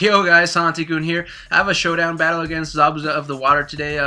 Yo guys, Santi here. I have a showdown battle against ZabuzaoftheWater today.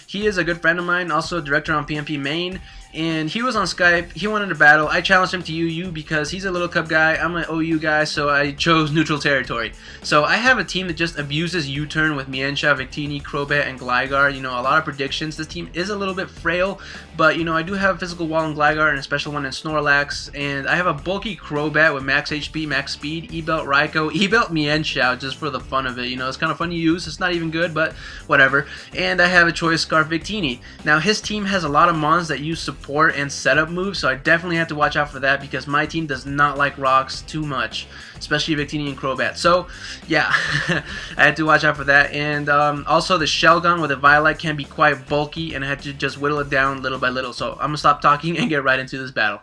He is a good friend of mine, also a director on PMP Main, and he was on Skype. He wanted to battle. I challenged him to UU because he's a little cup guy. I'm an OU guy, so I chose neutral territory. So I have a team that just abuses U-turn with Mienshao, Victini, Crobat, and Gligar. You know, a lot of predictions. This team is a little bit frail, but you know, I do have a physical wall in Gligar and a special one in Snorlax, and I have a bulky Crobat with max HP, max speed, E-Belt Raikou, E-Belt Mienshao just for the fun of it. You know, it's kind of fun to use. It's not even good, but whatever. And I have a Choice Scarf Victini. Now his team has a lot of mons that use support and setup moves, so I definitely have to watch out for that because my team does not like rocks too much, especially Victini and Crobat. So yeah, I had to watch out for that. And also the Shelgon with a Violet can be quite bulky, and I had to just whittle it down little by little. So I'm gonna stop talking and get right into this battle.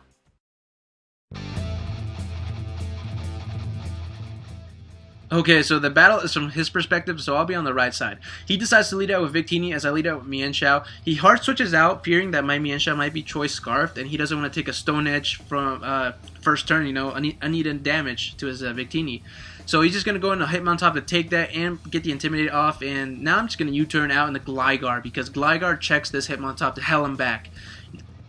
Okay, so the battle is from his perspective, so I'll be on the right side. He decides to lead out with Victini as I lead out with Mienshao. He hard switches out, fearing that my Mienshao might be Choice Scarfed, and he doesn't want to take a Stone Edge from first turn, you know, unneeded damage to his Victini. So he's just going to go into Hitmontop to take that and get the Intimidate off, and now I'm just going to U-turn out in the Gligar, because Gligar checks this Hitmontop to hell him back.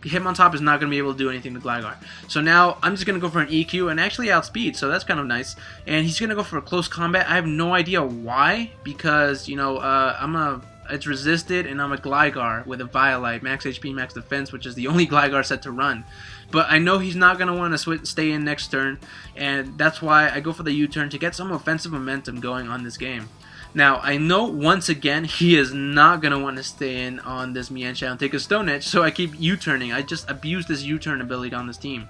Hitmontop is not going to be able to do anything to Gligar. So now I'm just going to go for an EQ and actually outspeed, so that's kind of nice. And he's going to go for a close combat. I have no idea why, because, you know, it's resisted and I'm a Gligar with a Violet, max HP, max defense, which is the only Gligar set to run. But I know he's not going to want to stay in next turn, and that's why I go for the U-turn to get some offensive momentum going on this game. Now, I know once again he is not going to want to stay in on this Mienshao and take a Stone Edge, so I keep U-turning. I just abuse this U-turn ability on this team.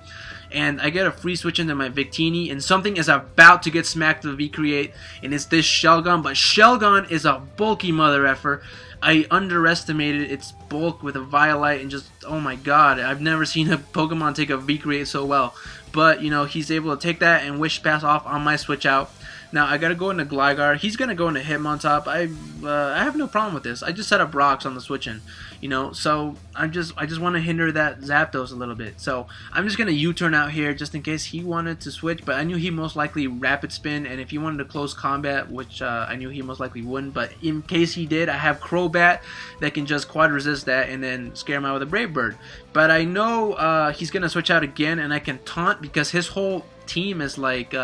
And I get a free switch into my Victini, and something is about to get smacked with V-Create, and it's this Shelgon. But Shelgon is a bulky mother effer. I underestimated its bulk with a Violet, and just, oh my god, I've never seen a Pokemon take a V-Create so well. But, you know, he's able to take that and Wish Pass off on my switch out. Now I gotta go into Gligar. He's gonna go into Hitmontop. I have no problem with this. I just set up rocks on the switch-in, you know. So I just want to hinder that Zapdos a little bit. So I'm just gonna U-turn out here just in case he wanted to switch. But I knew he most likely Rapid Spin, and if he wanted to close combat, which I knew he most likely wouldn't. But in case he did, I have Crobat that can just quad resist that and then scare him out with a Brave Bird. But I know he's gonna switch out again, and I can taunt because his whole team is like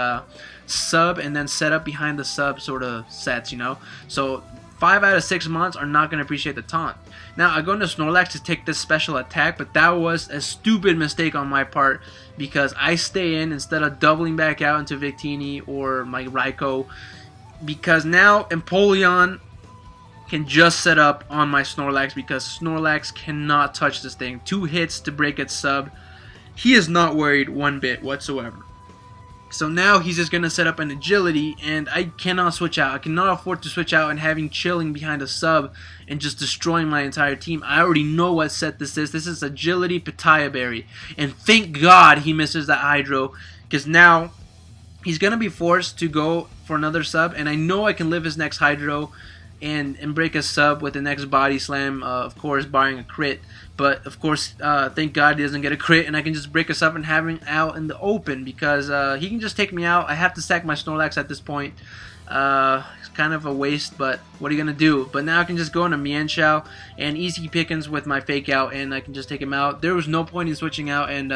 sub and then set up behind the sub sort of sets, you know. So 5 out of 6 mons are not going to appreciate the taunt. Now I go into Snorlax to take this special attack, but that was a stupid mistake on my part because I stay in instead of doubling back out into Victini or my Raikou, because now Empoleon can just set up on my Snorlax because Snorlax cannot touch this thing. 2 hits to break its sub. He is not worried one bit whatsoever. So now he's just going to set up an agility, and I cannot switch out. I cannot afford to switch out and having chilling behind a sub and just destroying my entire team. I already know what set this is. This is agility Pitaya Berry. And thank God he misses that Hydro, because now he's going to be forced to go for another sub, and I know I can live his next Hydro and break a sub with the next Body Slam, of course, barring a crit. But, of course, thank God he doesn't get a crit, and I can just break a sub and have him out in the open because he can just take me out. I have to sack my Snorlax at this point. It's kind of a waste, but what are you going to do? But now I can just go into Mienshao and easy pickings with my Fake Out, and I can just take him out. There was no point in switching out and,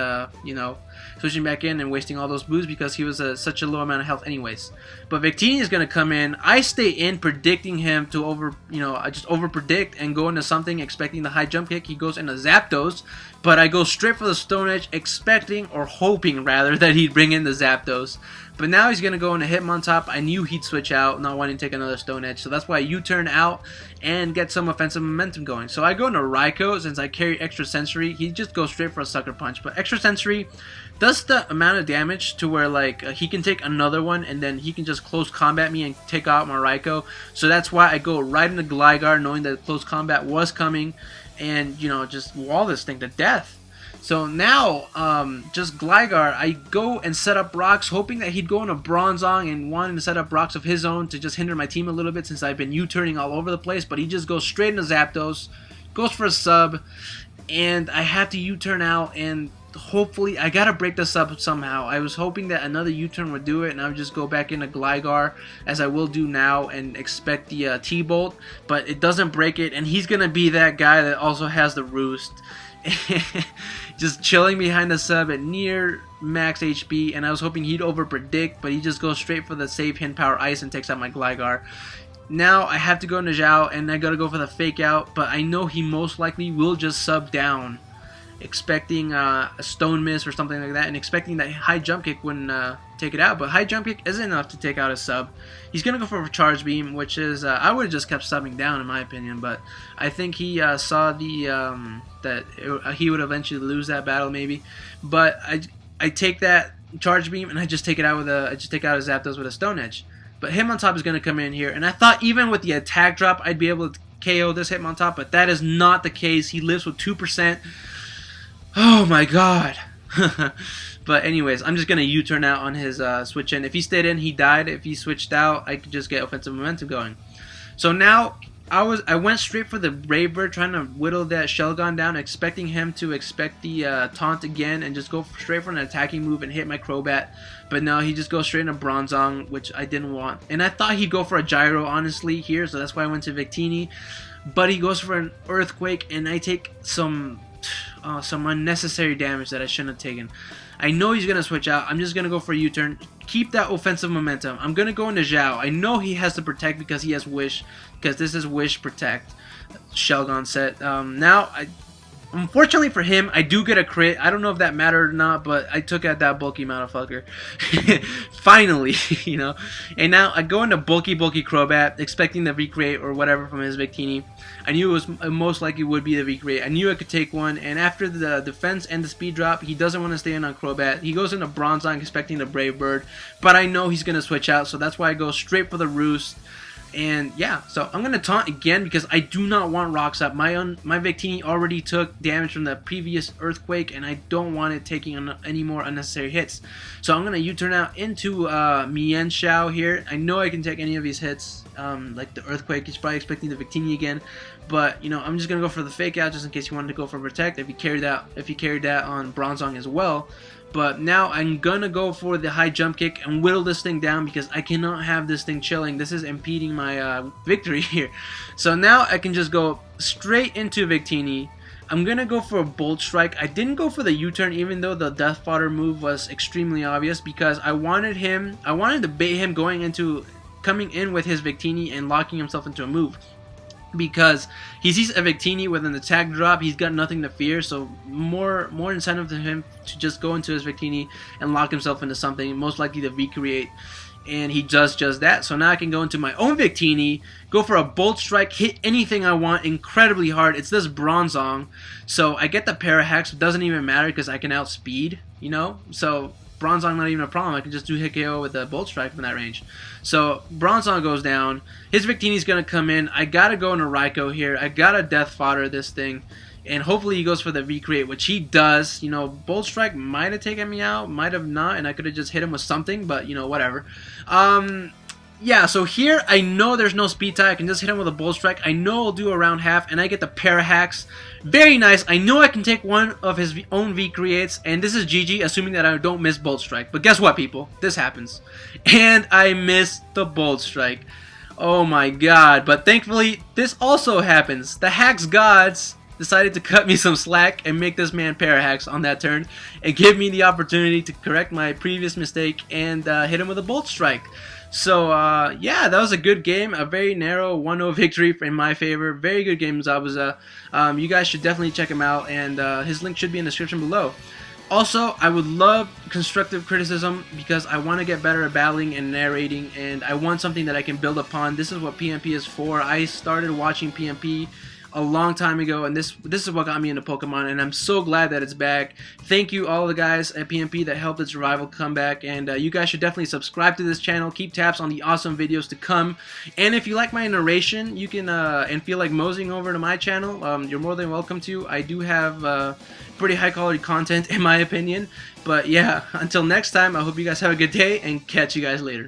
you know, switching back in and wasting all those boosts because he was such a low amount of health anyways. But Victini is going to come in. I stay in predicting him to I just over predict and go into something expecting the high jump kick. He goes into Zapdos, but I go straight for the Stone Edge expecting, or hoping rather, that he'd bring in the Zapdos. But now he's going to go into Hitmontop. I knew he'd switch out, not wanting to take another Stone Edge. So that's why I U-turn out and get some offensive momentum going. So I go into Raikou. Since I carry Extra Sensory, he just goes straight for a Sucker Punch. But Extra Sensory does the amount of damage to where like he can take another one and then he can just close combat me and take out my Raikou. So that's why I go right into Gligar, knowing that close combat was coming, and, you know, just wall this thing to death. So now, just Gligar, I go and set up rocks, hoping that he'd go into Bronzong and wanting to set up rocks of his own to just hinder my team a little bit since I've been U-turning all over the place. But he just goes straight into Zapdos, goes for a sub, and I have to U-turn out, and hopefully, I gotta break this up somehow. I was hoping that another U-turn would do it, and I would just go back into Gligar, as I will do now, and expect the T-Bolt, but it doesn't break it, and he's gonna be that guy that also has the Roost. Just chilling behind the sub at near max HP, and I was hoping he'd over-predict, but he just goes straight for the save Hidden Power Ice and takes out my Gligar. Now I have to go into Zhao, and I gotta go for the fake out, but I know he most likely will just sub down, expecting a Stone Miss or something like that, and expecting that high jump kick wouldn't take it out, but high jump kick isn't enough to take out a sub. He's gonna go for a Charge Beam, which is I would have just kept subbing down in my opinion, but I think he saw the he would eventually lose that battle maybe, but I take that Charge Beam and I just take it out with a Zapdos with a Stone Edge. But Hitmontop is going to come in here, and I thought even with the attack drop I'd be able to KO this Hitmontop, but that is not the case. He lives with 2%. Oh my god. But anyways, I'm just going to U-turn out on his switch in. If he stayed in, he died. If he switched out, I could just get offensive momentum going. So now I went straight for the Brave Bird, trying to whittle that Shelgon down, expecting him to expect the taunt again and just go straight for an attacking move and hit my Crobat. But no, he just goes straight into Bronzong, which I didn't want. And I thought he'd go for a Gyro, honestly, here, so that's why I went to Victini. But he goes for an Earthquake, and I take some unnecessary damage that I shouldn't have taken. I know he's going to switch out. I'm just going to go for a U-turn. Keep that offensive momentum. I'm going to go into Zhao. I know he has to Protect because he has Wish, because this is Wish Protect Shelgon set. Now, unfortunately for him, I do get a crit. I don't know if that mattered or not, but I took out that bulky motherfucker. Finally, you know. And now I go into bulky Crobat, expecting the Recreate or whatever from his Victini. I knew it was most likely would be the Recreate. I knew I could take one, and after the defense and the speed drop, he doesn't want to stay in on Crobat. He goes into Bronzong expecting the Brave Bird, but I know he's going to switch out, so that's why I go straight for the Roost. And yeah, so I'm going to taunt again because I do not want Rocks Up. My Victini already took damage from the previous Earthquake, and I don't want it taking any more unnecessary hits. So I'm going to U-turn out into Mienshao here. I know I can take any of these hits, like the Earthquake. He's probably expecting the Victini again. But, you know, I'm just going to go for the Fake Out just in case he wanted to go for Protect if he carried that on Bronzong as well. But now I'm going to go for the high jump kick and whittle this thing down because I cannot have this thing chilling. This is impeding my victory here. So now I can just go straight into Victini. I'm going to go for a Bolt Strike. I didn't go for the U-turn even though the Death Fodder move was extremely obvious because I wanted to bait him coming in with his Victini and locking himself into a move. Because he sees a Victini with an attack drop, he's got nothing to fear, so more incentive to him to just go into his Victini and lock himself into something, most likely the Recreate, and he does just that. So now I can go into my own Victini, go for a Bolt Strike, hit anything I want incredibly hard. It's this Bronzong, so I get the Parahex. It doesn't even matter because I can outspeed, you know, so Bronzong not even a problem. I can just do hit KO with a Bolt Strike from that range. So Bronzong goes down. His Victini's going to come in. I got to go into Raikou here. I got to Death Fodder this thing. And hopefully he goes for the Recreate, which he does. You know, Bolt Strike might have taken me out, might have not, and I could have just hit him with something, but, you know, whatever. Yeah, so here I know there's no speed tie. I can just hit him with a Bolt Strike. I know I'll do around half, and I get the Parahax. Very nice. I know I can take one of his own V-Creates, and this is GG, assuming that I don't miss Bolt Strike. But guess what, people? This happens. And I missed the Bolt Strike. Oh my god. But thankfully, this also happens. The Hacks Gods decided to cut me some slack and make this man Parahax on that turn and give me the opportunity to correct my previous mistake and hit him with a Bolt Strike. So, yeah, that was a good game. A very narrow 1-0 victory in my favor. Very good game, Zabuza. You guys should definitely check him out, and his link should be in the description below. Also, I would love constructive criticism because I want to get better at battling and narrating, and I want something that I can build upon. This is what PMP is for. I started watching PMP a long time ago, and this is what got me into Pokemon, and I'm so glad that it's back. Thank you all the guys at PMP that helped its revival come back, and you guys should definitely subscribe to this channel. Keep tabs on the awesome videos to come, and if you like my narration, you can and feel like moseying over to my channel, you're more than welcome to. I do have pretty high quality content in my opinion, but yeah, until next time, I hope you guys have a good day and catch you guys later.